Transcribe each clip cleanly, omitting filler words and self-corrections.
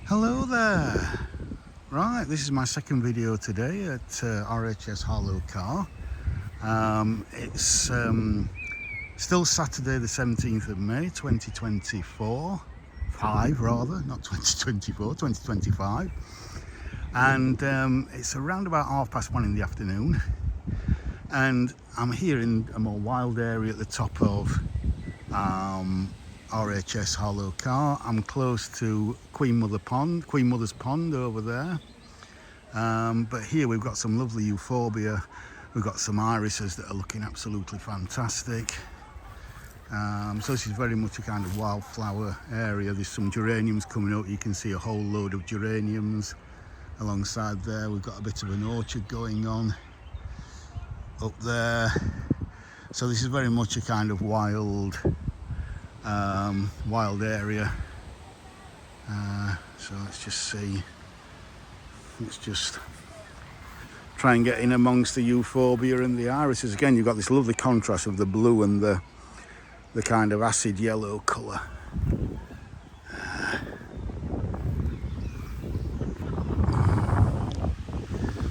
Hello there. Right, this is my second video today at RHS Harlow, Carr. It's still Saturday the 17th of May 2024, 5 rather, not 2024, 2025. And it's around about 1:30 in the afternoon. And I'm here in a more wild area at the top of RHS Harlow, Carr. I'm close to Queen Mother's Pond over there. But here we've got some lovely euphorbia. We've got some irises that are looking absolutely fantastic. So this is very much a kind of wildflower area. There's some geraniums coming out. You can see a whole load of geraniums alongside there. We've got a bit of an orchard going on up there. So this is very much a kind of wild area. So let's just see. Let's just try and get in amongst the euphorbia and the irises. Again, you've got this lovely contrast of the blue and the kind of acid yellow colour.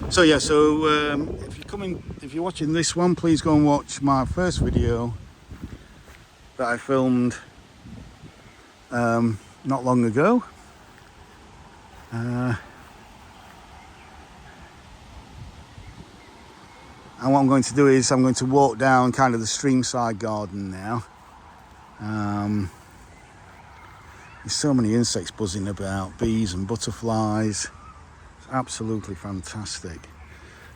So yeah, if you're watching this one, please go and watch my first video that I filmed not long ago. And what I'm going to do is I'm going to walk down kind of the streamside garden now. There's so many insects buzzing about, bees and butterflies. It's absolutely fantastic.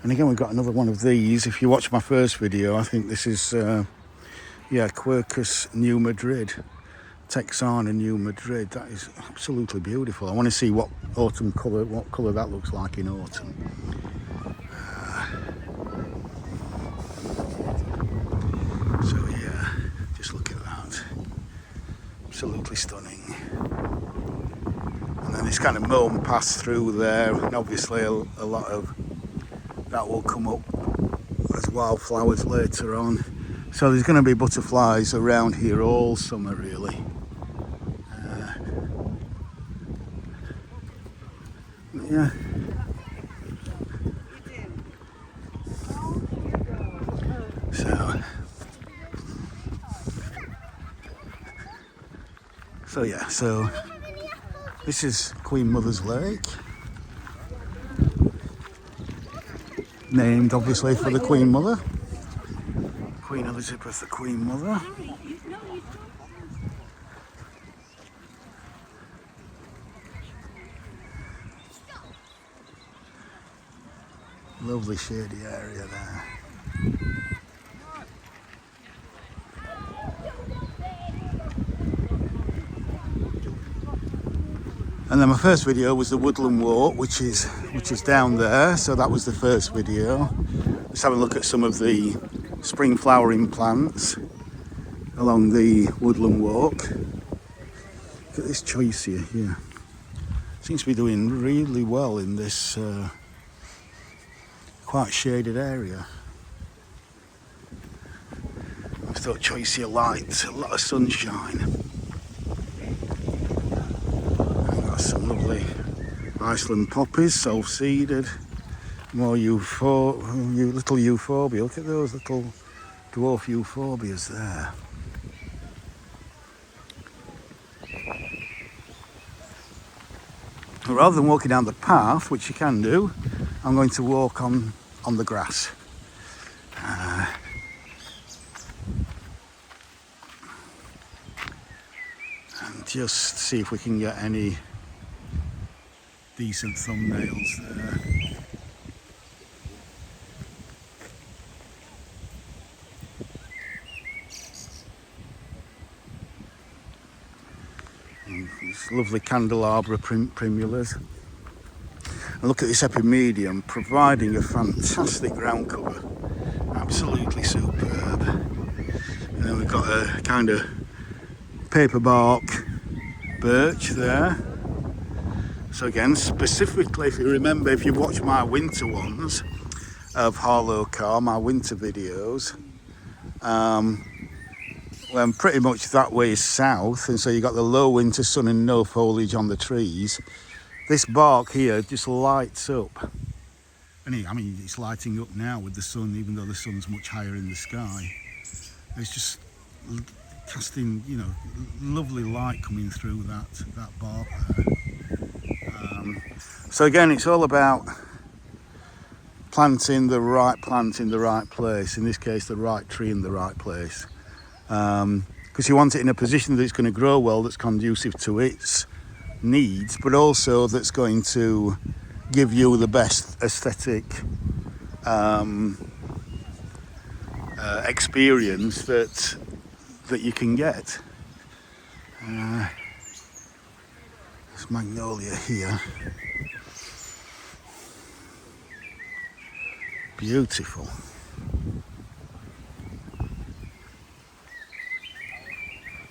And again, we've got another one of these. If you watch my first video, I think this is Quercus New Madrid, Texana New Madrid. That is absolutely beautiful. I want to see what colour that looks like in autumn. So yeah, just look at that. Absolutely stunning. And then this kind of mome pass through there, and obviously a lot of that will come up as wildflowers later on. So there's going to be butterflies around here all summer, really. Yeah. So this is Queen Mother's Lake, named obviously for the Queen Mother, Queen Elizabeth, the Queen Mother. Lovely shady area there. And then my first video was the woodland walk, which is down there. So that was the first video. Let's have a look at some of the spring flowering plants along the woodland walk. Look at this choicea here. Seems to be doing really well in this quite shaded area. I thought choicea liked a lot of sunshine. Some lovely Iceland poppies, self-seeded. More little euphorbia. Look at those little dwarf euphorbias there. Rather than walking down the path, which you can do, I'm going to walk on the grass. And just see if we can get any decent thumbnails there. And these lovely candelabra primulas. And look at this epimedium, providing a fantastic ground cover. Absolutely superb. And then we've got a kind of paperbark birch there. So again, specifically, if you remember, if you've watched my winter ones of Harlow, Carr, my winter videos, when pretty much that way is south, and so you got the low winter sun and no foliage on the trees. this bark here just lights up. And I mean, it's lighting up now with the sun, even though the sun's much higher in the sky. It's just casting, you know, lovely light coming through that bark there. So again, it's all about planting the right plant in the right place. In this case, the right tree in the right place. Because you want it in a position that it's going to grow well, that's conducive to its needs, but also that's going to give you the best aesthetic experience that you can get. There's magnolia here. Beautiful.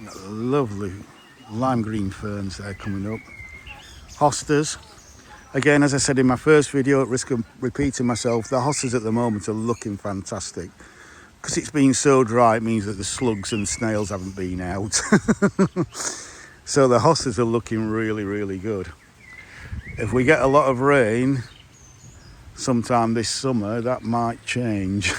Got lovely lime green ferns there coming up. Hostas. Again, as I said in my first video, at risk of repeating myself, the hostas at the moment are looking fantastic. Because it's been so dry, it means that the slugs and snails haven't been out. So the hostas are looking really, really good. If we get a lot of rain sometime this summer, that might change.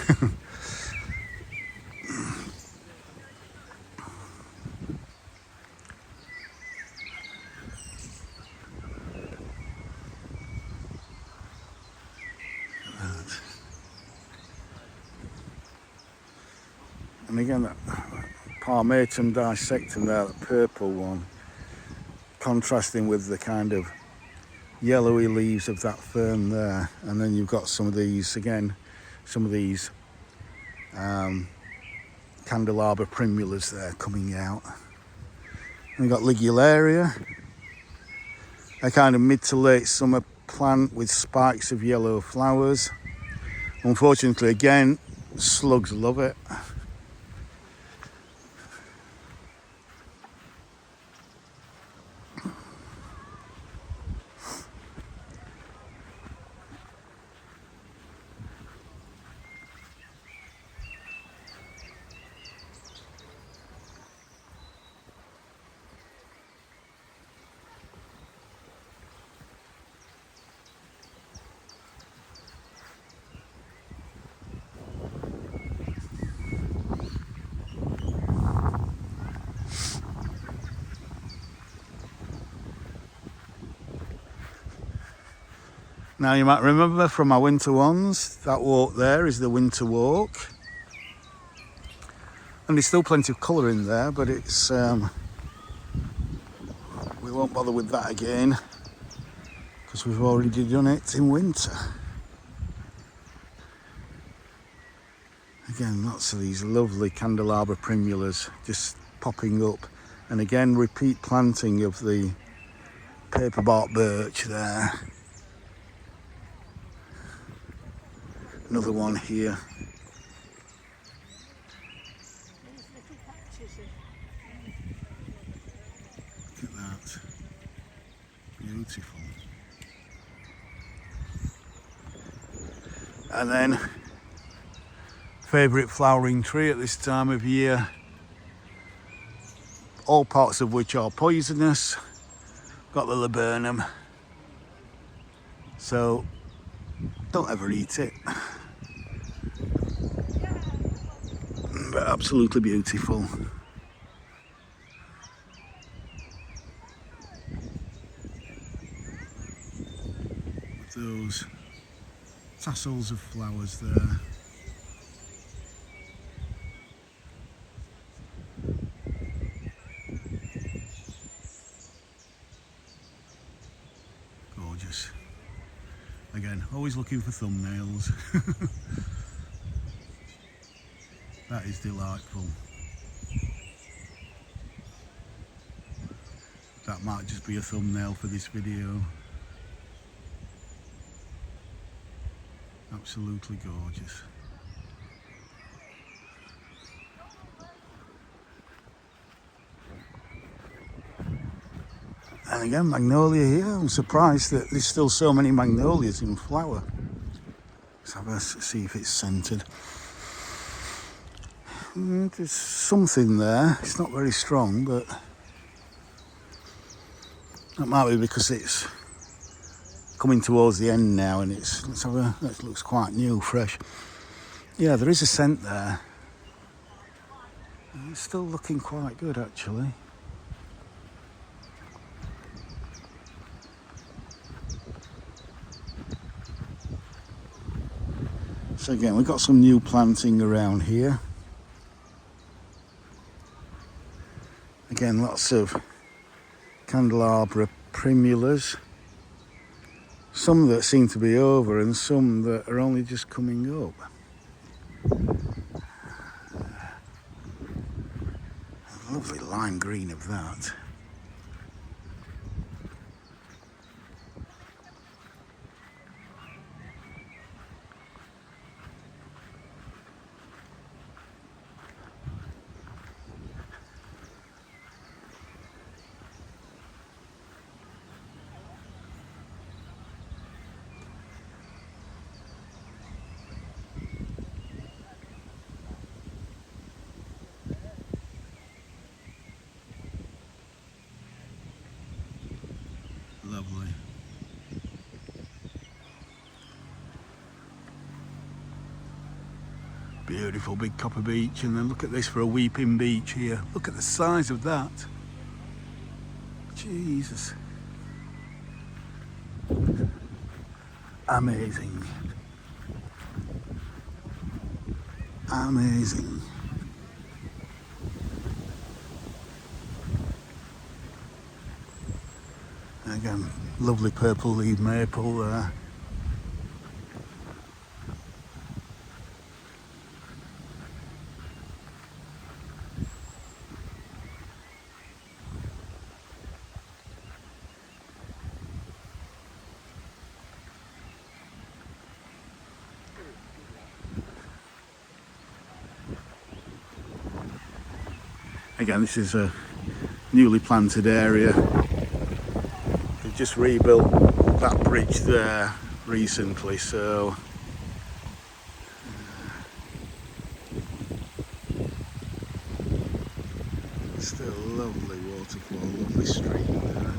And again, that Palmatum dissectum there, the purple one, contrasting with the kind of yellowy leaves of that fern there. And then you've got some of these, again, some of these candelabra primulas there coming out. And you've got Ligularia, a kind of mid to late summer plant with spikes of yellow flowers. Unfortunately, again, slugs love it. Now you might remember from my winter ones, that walk there is the winter walk. And there's still plenty of colour in there, but it's we won't bother with that again because we've already done it in winter. Again, lots of these lovely candelabra primulas just popping up. And again, repeat planting of the paperbark birch there. Another one here. Look at that. Beautiful. And then, favourite flowering tree at this time of year, all parts of which are poisonous. Got the laburnum. So, don't ever eat it. But absolutely beautiful. With those tassels of flowers there. Gorgeous. Again, always looking for thumbnails. That is delightful. That might just be a thumbnail for this video. Absolutely gorgeous. And again, magnolia here. I'm surprised that there's still so many magnolias in flower. Let's have a see if it's scented. There's something there. It's not very strong, but that might be because it's coming towards the end now, and that looks quite new, fresh. Yeah, there is a scent there. It's still looking quite good, actually. So again, we've got some new planting around here. Again, lots of candelabra primulas. Some that seem to be over and some that are only just coming up. A lovely lime green of that. Lovely. Beautiful big copper beech, and then look at this for a weeping beech here. Look at the size of that. Jesus. Amazing. Amazing. Again, lovely purple leaf maple there. Again, this is a newly planted area. They've just rebuilt that bridge there recently, so still a lovely waterfall, lovely stream there.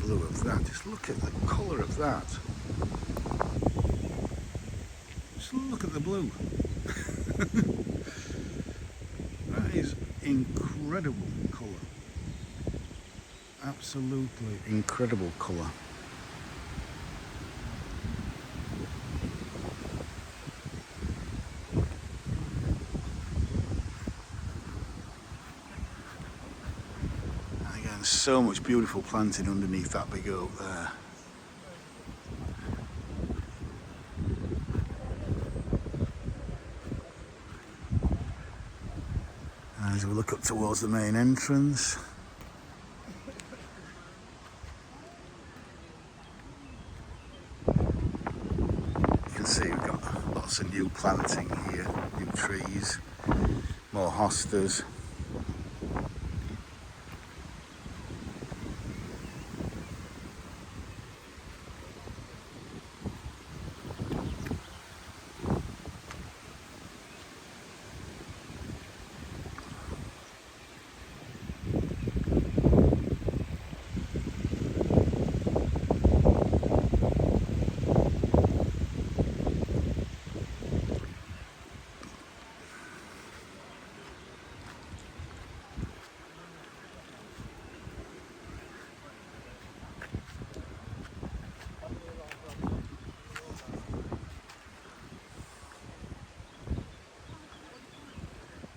Blue of that. Just look at the colour of that. Just look at the blue. That is incredible colour. Absolutely incredible colour. So much beautiful planting underneath that big oak there. And as we look up towards the main entrance, you can see we've got lots of new planting here, new trees, more hostas.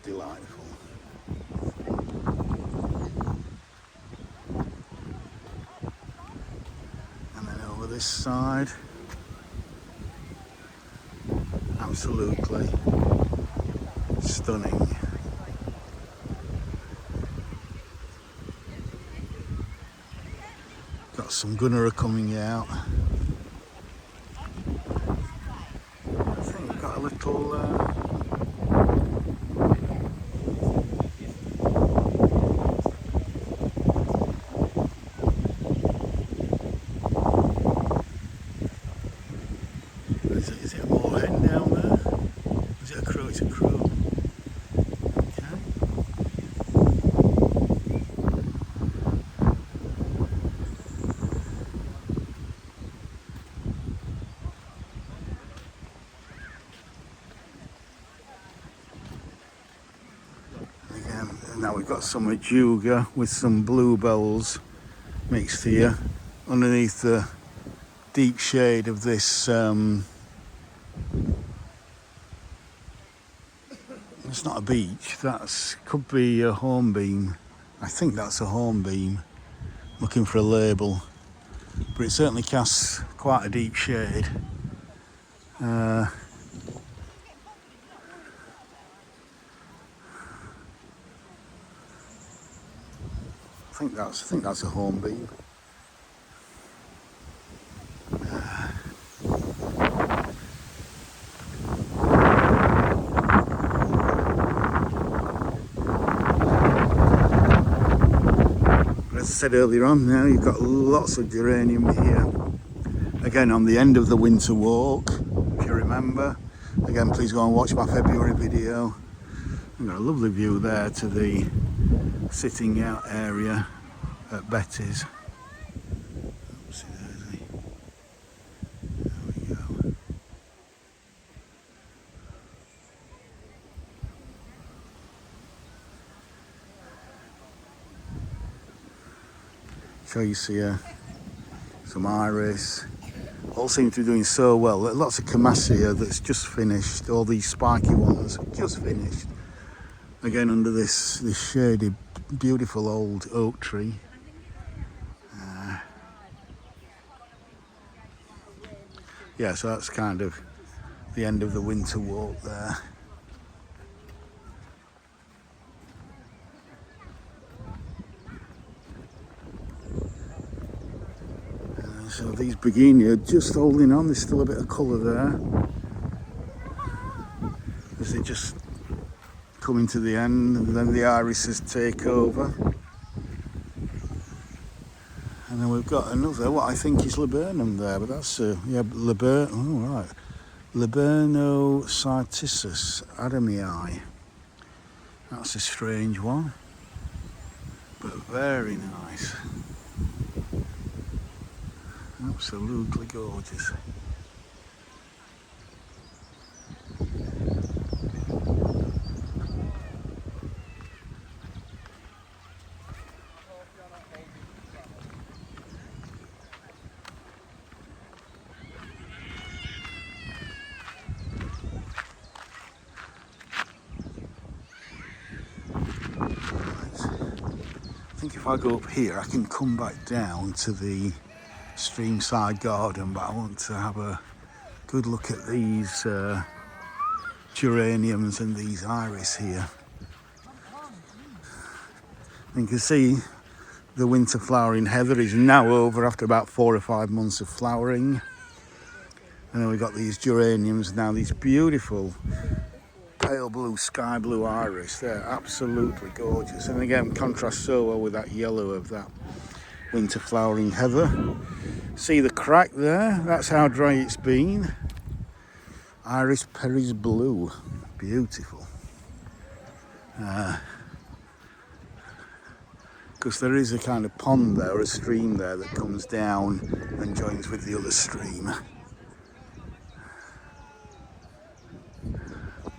Delightful. And then over this side, absolutely stunning. Got some gunnera coming out. little is it a moorhen down there? Is it a crow? It's a crow. Okay. Again, now we've got some ajuga with some bluebells mixed here underneath the deep shade of this it's not a beech, that's could be a hornbeam. I think that's a hornbeam. Looking for a label, but it certainly casts quite a deep shade. I think that's a hornbeam. As I said earlier on, now you've got lots of geranium here. Again, on the end of the winter walk, if you remember. Again, please go and watch my February video. We've got a lovely view there to the sitting out area at Betty's. Oopsie daisy. There we go. So you see some iris. All seem to be doing so well. Lots of camassia that's just finished. All these spiky ones just finished. Again, under this shady, beautiful old oak tree. Yeah, so that's kind of the end of the winter walk there. So these begonia just holding on. There's still a bit of colour there as they just coming to the end, and then the irises take over. And then we've got another, what I think is laburnum there, but that's Labernocytisus adamii. That's a strange one, but very nice. Absolutely gorgeous. I think if I go up here, I can come back down to the streamside garden, but I want to have a good look at these geraniums and these iris here. And you can see the winter flowering heather is now over after about 4 or 5 months of flowering. And then we've got these geraniums now, these beautiful pale blue, sky blue iris. They're absolutely gorgeous. And again, contrast so well with that yellow of that winter flowering heather. See the crack there? That's how dry it's been. Iris Perry's blue. Beautiful. Because there is a kind of pond there, a stream there that comes down and joins with the other stream.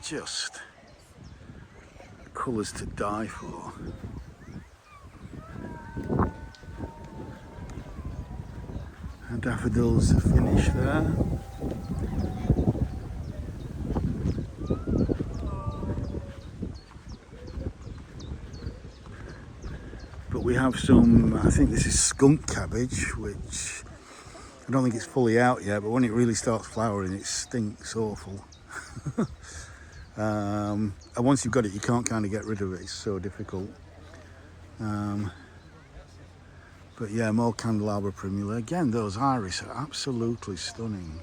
Just colours to die for. And daffodils are finished there. But we have some, I think this is skunk cabbage, which I don't think it's fully out yet, but when it really starts flowering, it stinks awful. And once you've got it, you can't kind of get rid of it. It's so difficult. But yeah, more candelabra primula. Again, those iris are absolutely stunning.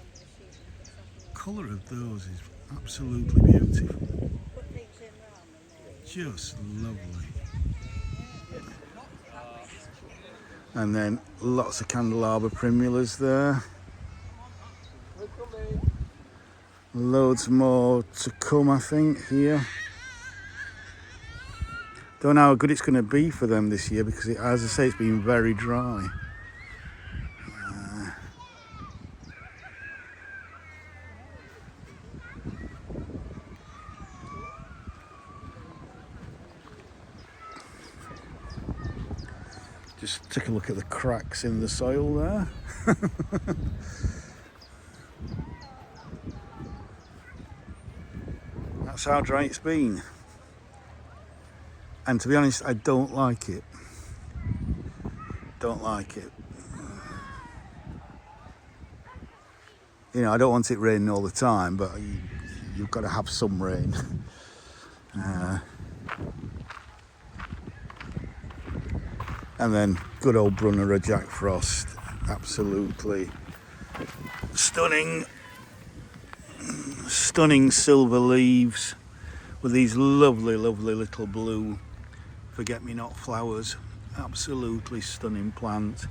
Colour of those is Absolutely beautiful. Just lovely. And then lots of candelabra primulas there. Loads more to come, I think, here. Don't know how good it's going to be for them this year because, as I say, it's been very dry. Just take a look at the cracks in the soil there. That's how dry it's been. And to be honest, I don't like it. Don't like it. You know, I don't want it raining all the time, but you've got to have some rain. And then good old Brunner of Jack Frost. Absolutely stunning. Stunning silver leaves with these lovely, lovely little blue forget-me-not flowers. Absolutely stunning plant.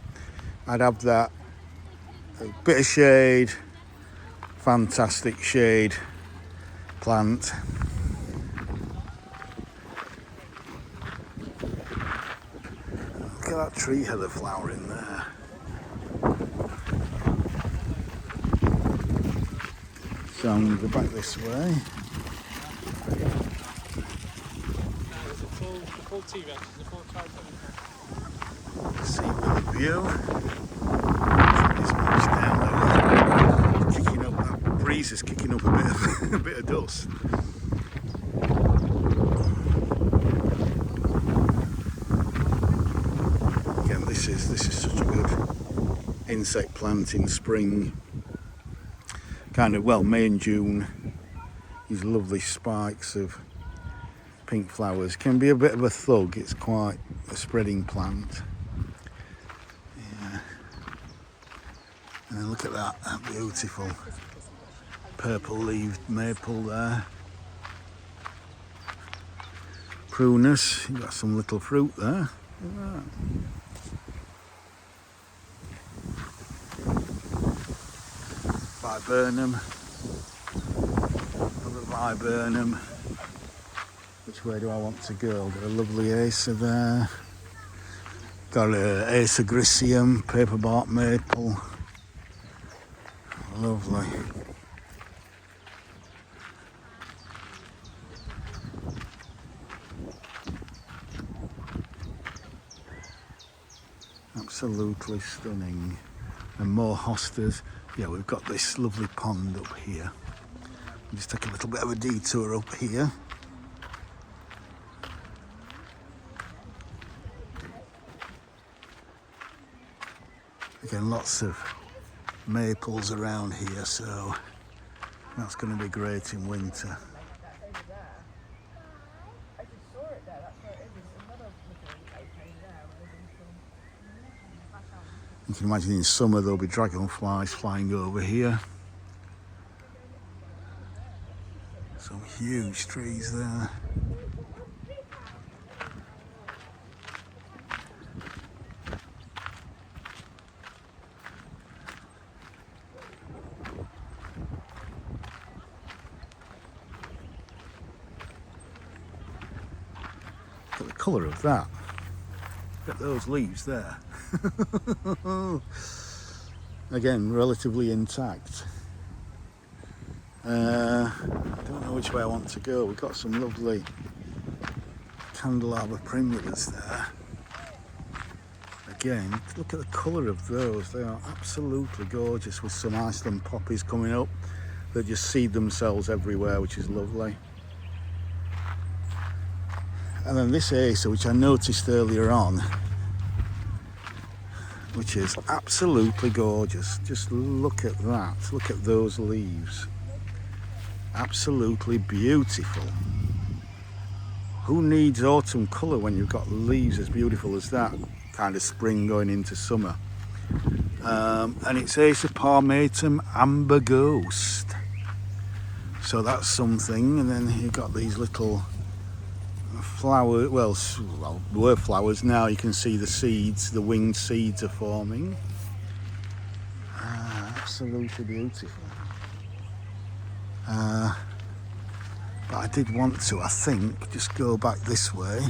I'd have that. A bit of shade. Fantastic shade plant. Look at that tree heather flowering there. So I'm going to go back this way. See the view. This much down there. Kicking up, that breeze is kicking up a bit of dust. Again, this is such a good insect plant in spring. Kind of, well, May and June. These lovely spikes of pink flowers. Can be a bit of a thug. It's quite a spreading plant. Yeah. And then look at that beautiful purple-leaved maple there. Prunus. You've got some little fruit there. Look at that. Viburnum, another viburnum. Which way do I want to go? Got a lovely Acer there. Got a Acer Griseum, paperbark maple. Lovely. Absolutely stunning. And more hostas. Yeah, we've got this lovely pond up here. We'll just take a little bit of a detour up here. Again, lots of maples around here, so that's going to be great in winter. You can imagine in summer there'll be dragonflies flying over here. Some huge trees there. Look at the colour of that. Look at those leaves there. Again, relatively intact. I don't know which way I want to go. We've got some lovely candelabra primulas there. Again, look at the colour of those. They are absolutely gorgeous with some Iceland poppies coming up that just seed themselves everywhere, which is lovely. And then this Acer, which I noticed earlier on, which is absolutely gorgeous. Just look at that. Look at those leaves. Absolutely beautiful. Who needs autumn colour when you've got leaves as beautiful as that? Kind of spring going into summer. And it's Acer palmatum amber ghost. So that's something. And then you've got these little flowers. Well, were flowers. Now you can see the seeds. The winged seeds are forming. Absolutely beautiful. But I did want to, I think, just go back this way.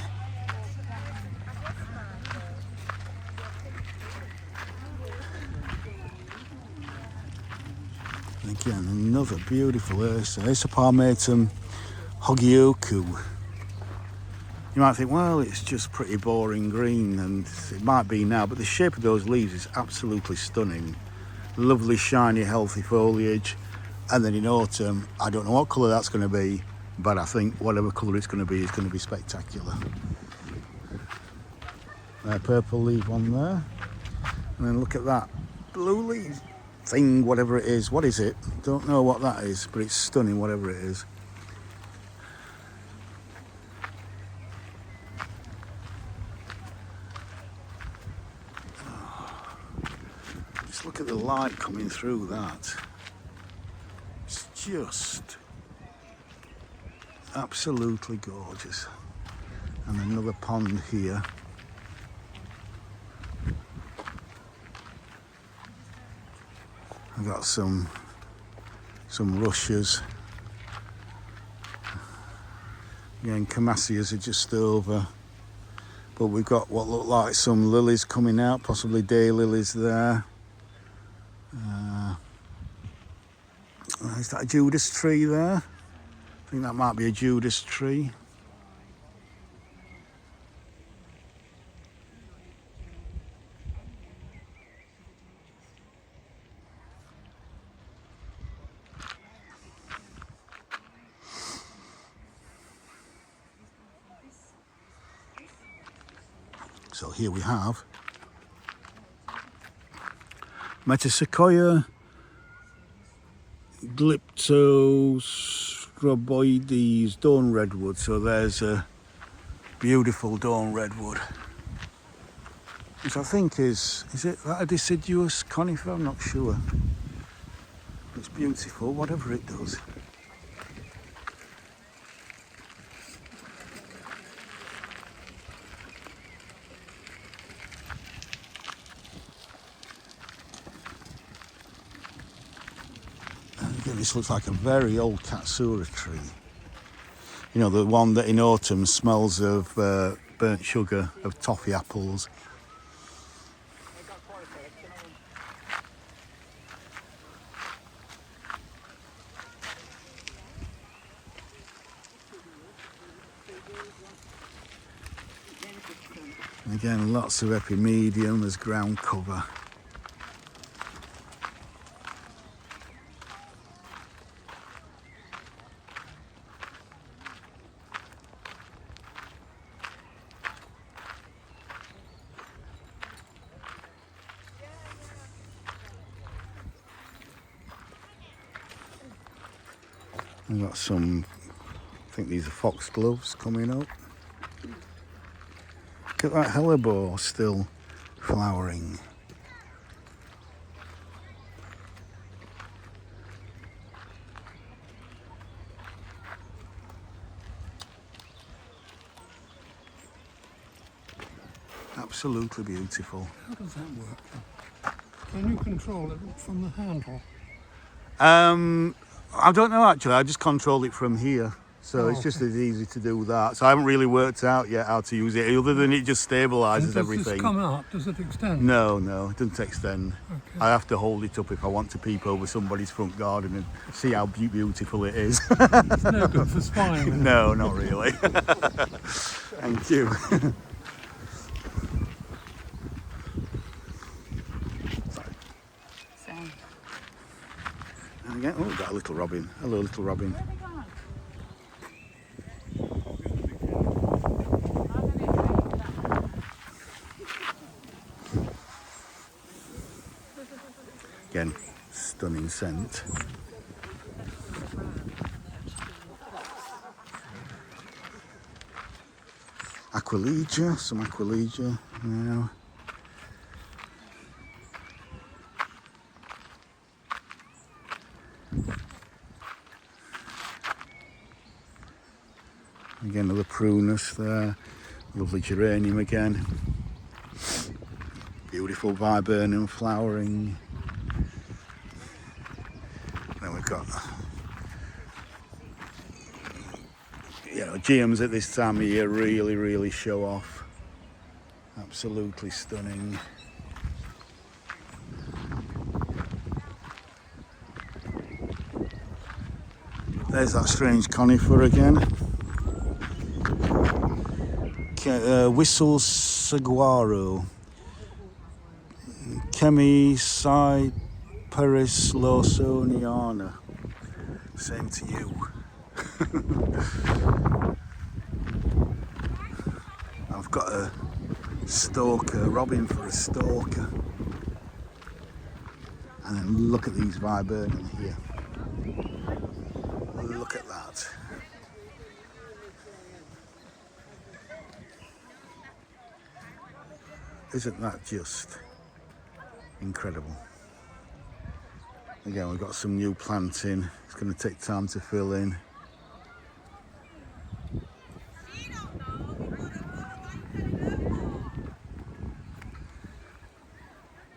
And again, another beautiful Ursa. Ursa palmatum Hogioku. You might think, well, it's just pretty boring green, and it might be now, but the shape of those leaves is absolutely stunning. Lovely, shiny, healthy foliage. And then in autumn, I don't know what colour that's going to be, but I think whatever colour it's going to be is going to be spectacular. Purple leaf on there. And then look at that blue leaf thing, whatever it is. What is it? Don't know what that is, but it's stunning, whatever it is. Just look at the light coming through that. It's just absolutely gorgeous. And another pond here. I've got some rushes. Again, Camasias are just over. But we've got what look like some lilies coming out, possibly daylilies there. Is that a Judas tree there? I think that might be a Judas tree. So here we have Metasequoia Glyptostroboides dawn redwood. So there's a beautiful dawn redwood, which I think is it that a deciduous conifer? I'm not sure. It's beautiful, whatever it does. Again, this looks like a very old Katsura tree. You know, the one that in autumn smells of burnt sugar, of toffee apples. And again, lots of epimedium as ground cover. I've got some, I think these are foxgloves coming up. Look at that hellebore still flowering. Absolutely beautiful. How does that work? Can you control it from the handle? I don't know actually, I just control it from here. So it's just as easy to do that. So I haven't really worked out yet how to use it, other than it just stabilises everything. Does this come out? Does it extend? No, it doesn't extend. Okay. I have to hold it up if I want to peep over somebody's front garden and see how beautiful it is. It's no good for spying. No, not really. Thank you. And again, oh, we've got a little robin. Hello, little robin. Again, stunning scent. Aquilegia, some Aquilegia now. Again, another prunus there. Lovely geranium again. Beautiful viburnum flowering. Then we've got, geums at this time of year really show off. Absolutely stunning. There's that strange conifer again. Whistle saguaro. Chemicyparis lawsoniana. Same to you. I've got a stalker, robin for a stalker. And then look at these viburnum here. Look at that. Isn't that just incredible? Again, we've got some new planting. It's going to take time to fill in.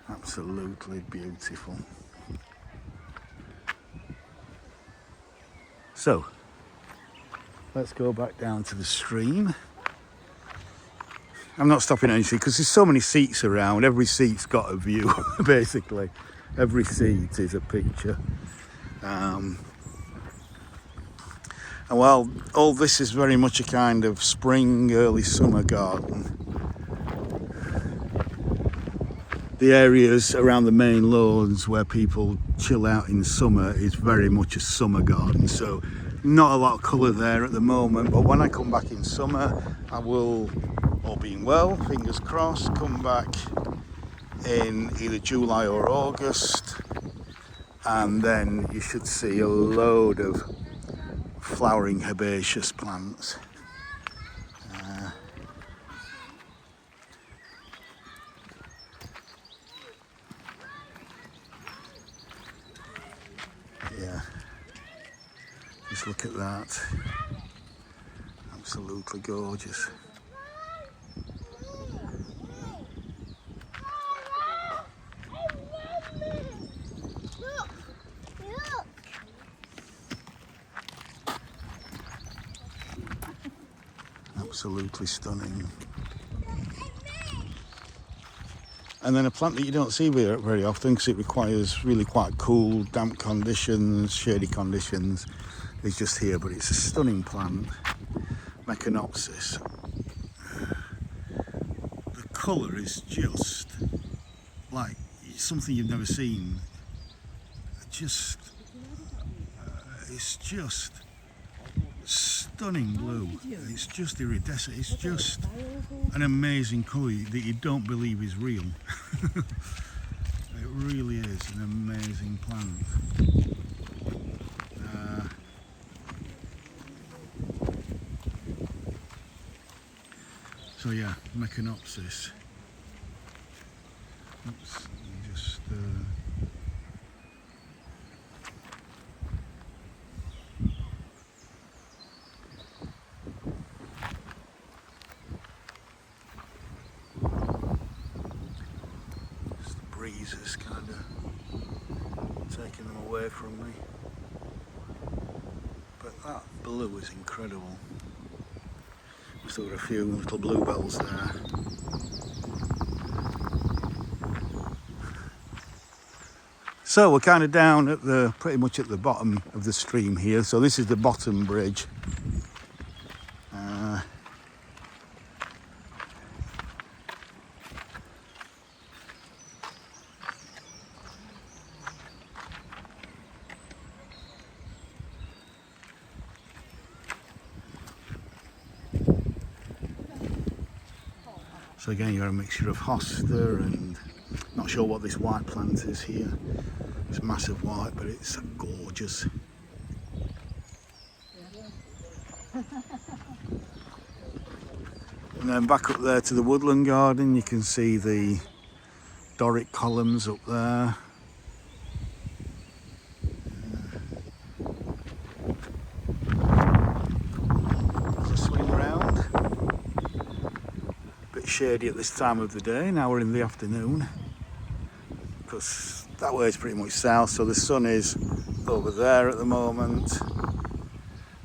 Absolutely beautiful. So, let's go back down to the stream. I'm not stopping anything because there's so many seats around. Every seat's got a view, basically. Every seat is a picture. And while all this is very much a kind of spring, early summer garden, the areas around the main lawns where people chill out in summer is very much a summer garden. So not a lot of colour there at the moment, but when I come back in summer, I will, all being well, fingers crossed, come back in either July or August, and then you should see a load of flowering herbaceous plants. Yeah, just look at that. Absolutely gorgeous. Absolutely stunning. And then a plant that you don't see very often because it requires really quite cool, damp conditions, shady conditions, is just here, but it's a stunning plant. Mechanopsis. The colour is just like something you've never seen. It's just stunning blue. It's just iridescent. It's just an amazing colour that you don't believe is real. It really is an amazing plant. So yeah, Mechanopsis. Oops, just the breeze is kind of taking them away from me. But that blue is incredible. We've still got a few little bluebells there. So we're kind of down at pretty much at the bottom of the stream here. So this is the bottom bridge. So again, you've got a mixture of hosta and not sure what this white plant is here. It's massive white, but it's gorgeous. And then back up there to the woodland garden, you can see the Doric columns up there. There's a shady at this time of the day. Now we're in the afternoon, because that way is pretty much south, so the sun is over there at the moment,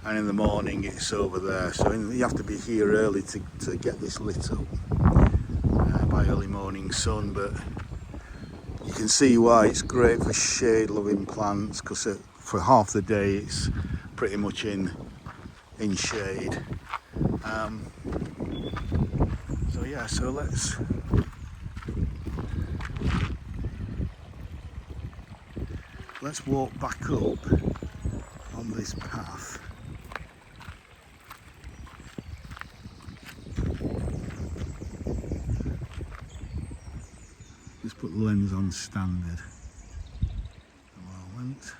and in the morning it's over there, so you have to be here early to get this lit up by early morning sun. But you can see why it's great for shade loving plants, because for half the day it's pretty much in shade. So yeah, so let's walk back up on this path. Just put the lens on standard at the moment.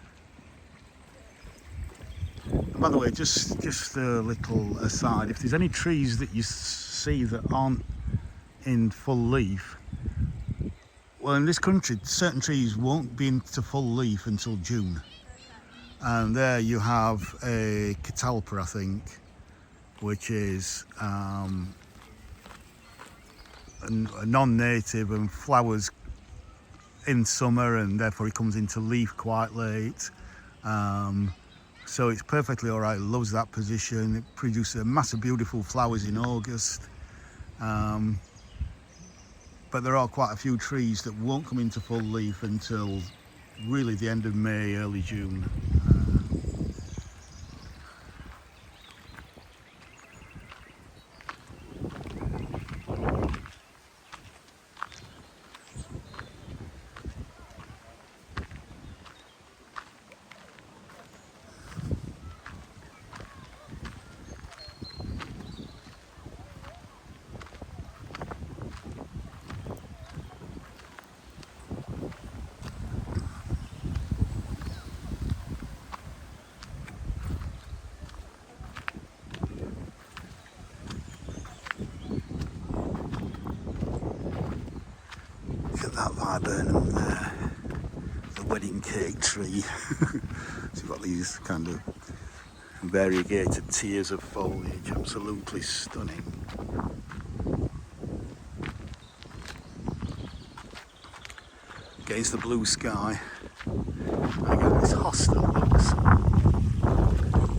And by the way, just a little aside, if there's any trees that you see that aren't in full leaf, well, in this country certain trees won't be into full leaf until June, and there you have a catalpa, I think, which is a non-native and flowers in summer, and therefore it comes into leaf quite late. So it's perfectly all right. It loves that position. It produces a mass of beautiful flowers in August. But there are quite a few trees that won't come into full leaf until really the end of May, early June. Look at that viburnum there, the wedding cake tree. So you've got these kind of variegated tiers of foliage, absolutely stunning. Against the blue sky. And again, this hostel looks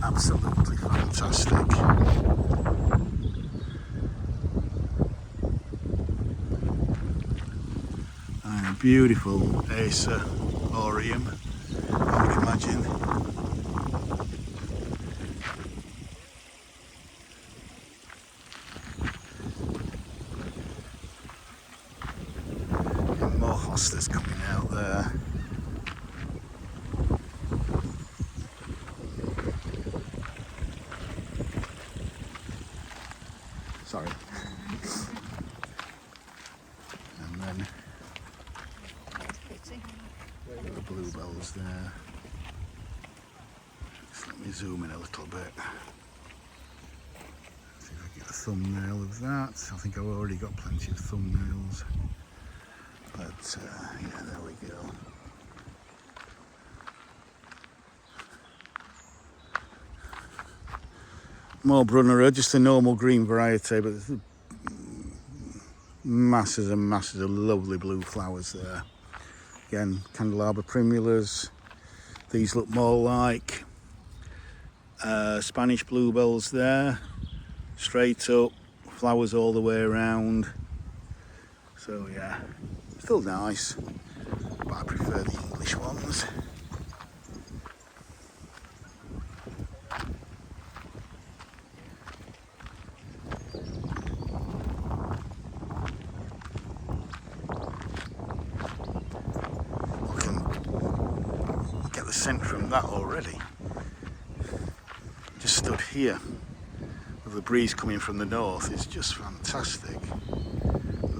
absolutely fantastic. And a beautiful Acer Aureum, I would imagine. And more hostas coming out there. Sorry. And then the bluebells there. Just let me zoom in a little bit. See if I can get a thumbnail of that. I think I've already got plenty of thumbnails. But yeah, there we go. More Brunnerer, just a normal green variety, but masses and masses of lovely blue flowers there. Again, candelabra primulas. These look more like Spanish bluebells there. Straight up, flowers all the way around. So yeah, still nice, but I prefer the English ones. Scent from that already. Just stood here with the breeze coming from the north is just fantastic.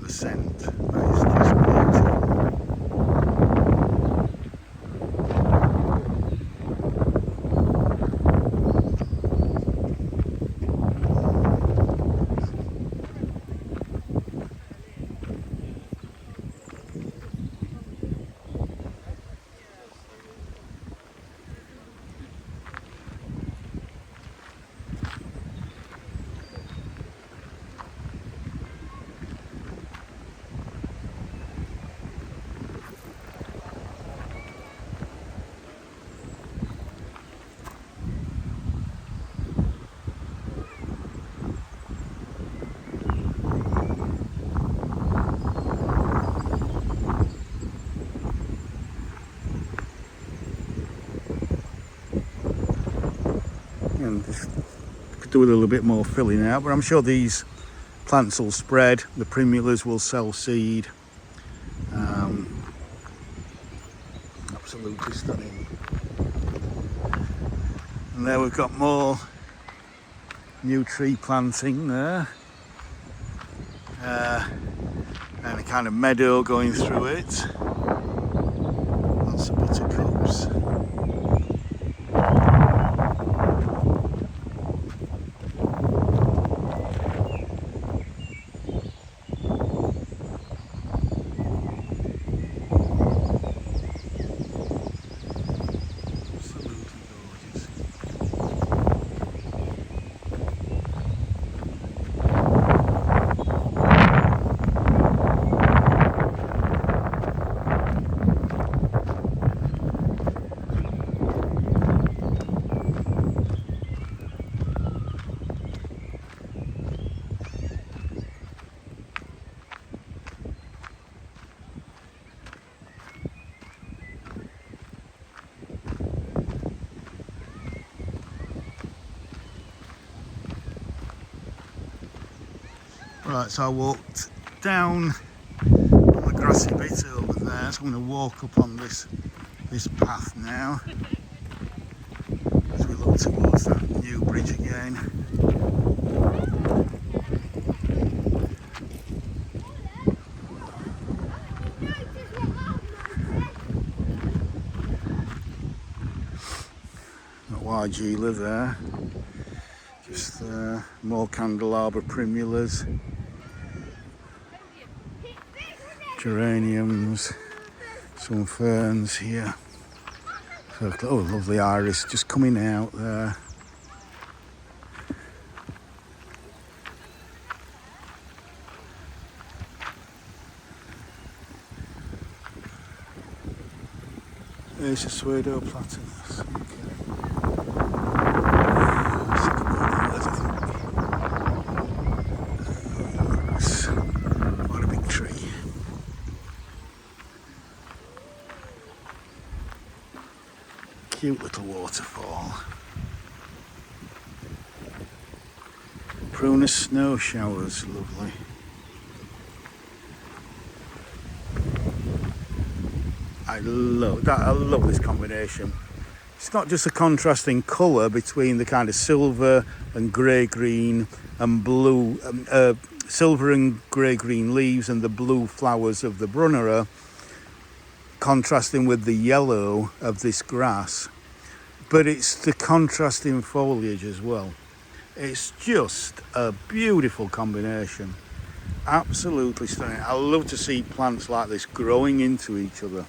The scent, that is just beautiful. and just could do with a little bit more filling out, but I'm sure these plants will spread. The primulas will sell seed. Absolutely stunning. And there we've got more new tree planting there, and a kind of meadow going through it. Lots of buttercups. Right, so I walked down on the grassy bit over there, so I'm going to walk up on this path now as we look towards that new bridge again. Got Wygela there, just more candelabra primulas. Geraniums, some ferns here. So, oh, lovely iris just coming out there. There's a pseudo platinus. What a big tree. Cute little waterfall. Prunus snow showers, lovely. I love that. I love this combination. It's not just a contrasting colour between the kind of silver and grey-green and blue, silver and grey-green leaves and the blue flowers of the Brunnera, contrasting with the yellow of this grass, but it's the contrasting foliage as well. It's just a beautiful combination, absolutely stunning. I love to see plants like this growing into each other.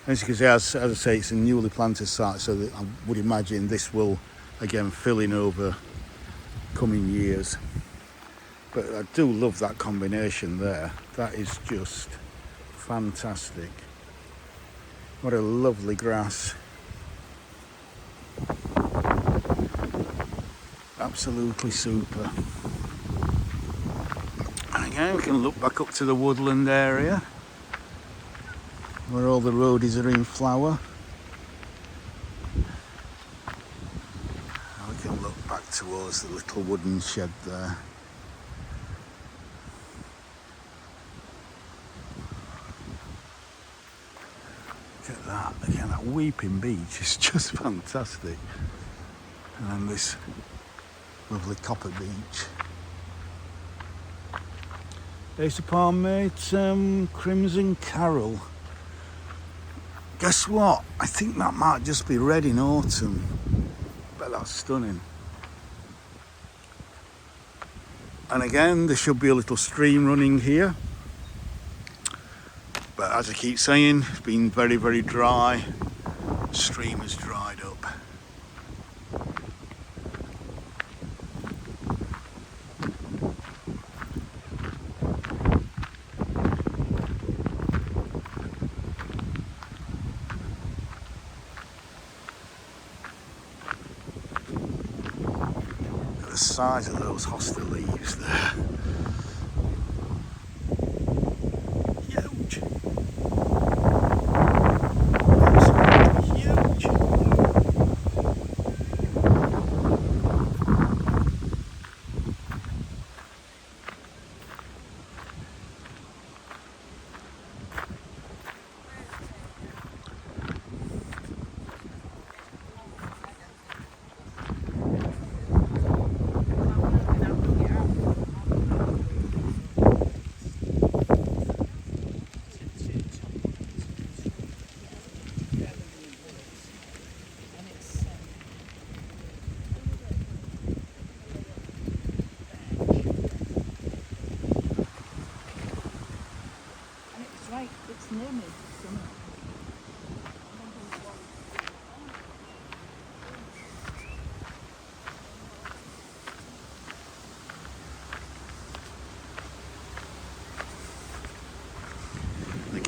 As you can see, as I say, it's a newly planted site, so that I would imagine this will again fill in over coming years. But I do love that combination there. That is just fantastic. What a lovely grass. Absolutely super. And again, we can look back up to the woodland area where all the roadies are in flower. And we can look back towards the little wooden shed there. Look at that, again, that weeping beech is just fantastic. And then this lovely copper beech. There's a palm mate, Crimson Carol. Guess what? I think that might just be red in autumn. Bet that's stunning. And again, there should be a little stream running here. But as I keep saying, it's been very, very dry. The stream has dried up. The size of those hosta leaves there. Huge. Absolutely huge.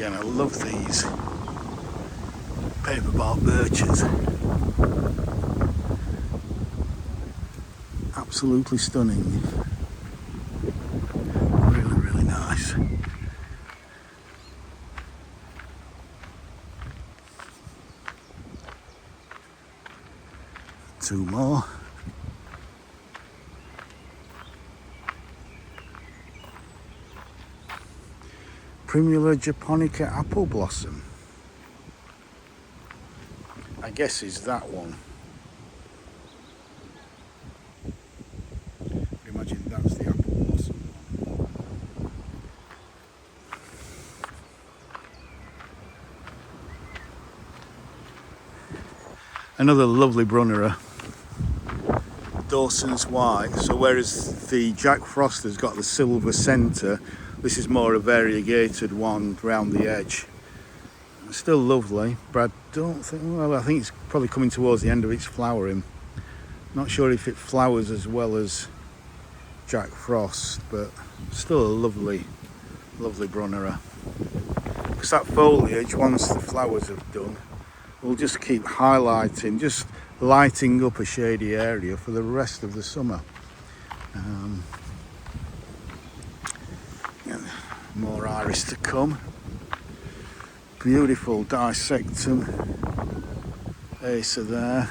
again, I love these paper bark birches. Absolutely stunning. Really, really nice. Two more. Primula japonica apple blossom. I guess is that one. Imagine that's the apple blossom one. Another lovely brunnera. Dawson's White. So whereas the Jack Frost has got the silver centre, this is more a variegated one round the edge. It's still lovely, but I don't think, well, I think it's probably coming towards the end of its flowering. Not sure if it flowers as well as Jack Frost, but still a lovely, lovely brunnera. Because that foliage, once the flowers have done, will just keep highlighting, just lighting up a shady area for the rest of the summer. More iris to come. Beautiful dissectum. Acer there.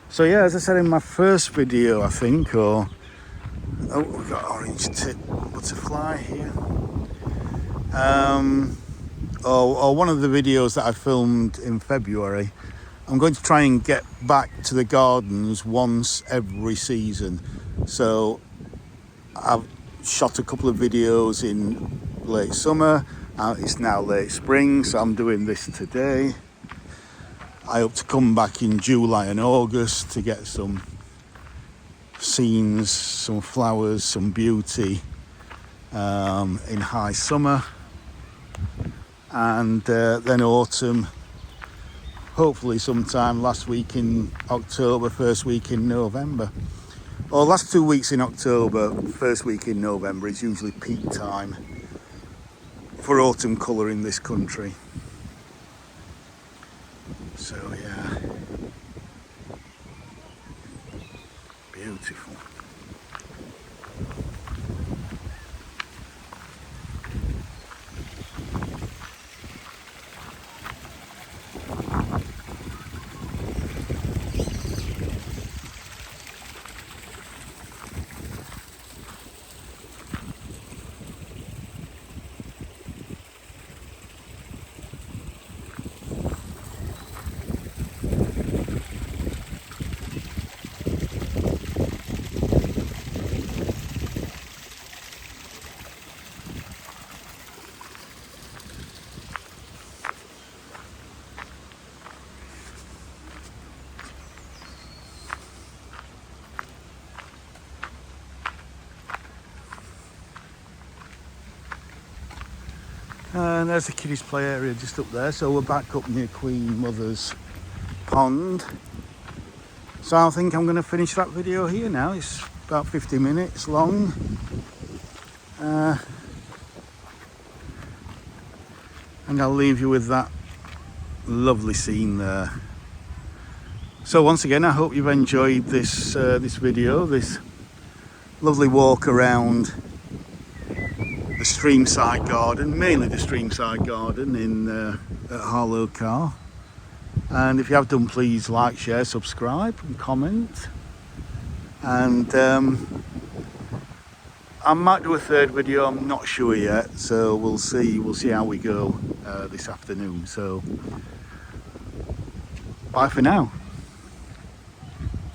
So yeah, as I said in my first video, I think, we've got orange tip butterfly here. Or one of the videos that I filmed in February, I'm going to try and get back to the gardens once every season. So I've shot a couple of videos in late summer. It's now late spring, so I'm doing this today. I hope to come back in July and August to get some scenes, some flowers, some beauty in high summer. And then autumn, hopefully sometime last week in October, first week in November. Or last 2 weeks in October, first week in November is usually peak time for autumn colour in this country. So yeah, beautiful. And there's the kiddies play area just up there, so we're back up near Queen Mother's pond. So I think I'm going to finish that video here now. It's about 50 minutes long. And I'll leave you with that lovely scene there. So once again, I hope you've enjoyed this video, this lovely walk around the streamside garden, mainly the streamside garden at Harlow, Carr. And if you have done, please like, share, subscribe and comment. And I might do a third video, I'm not sure yet, so we'll see how we go this afternoon. So bye for now.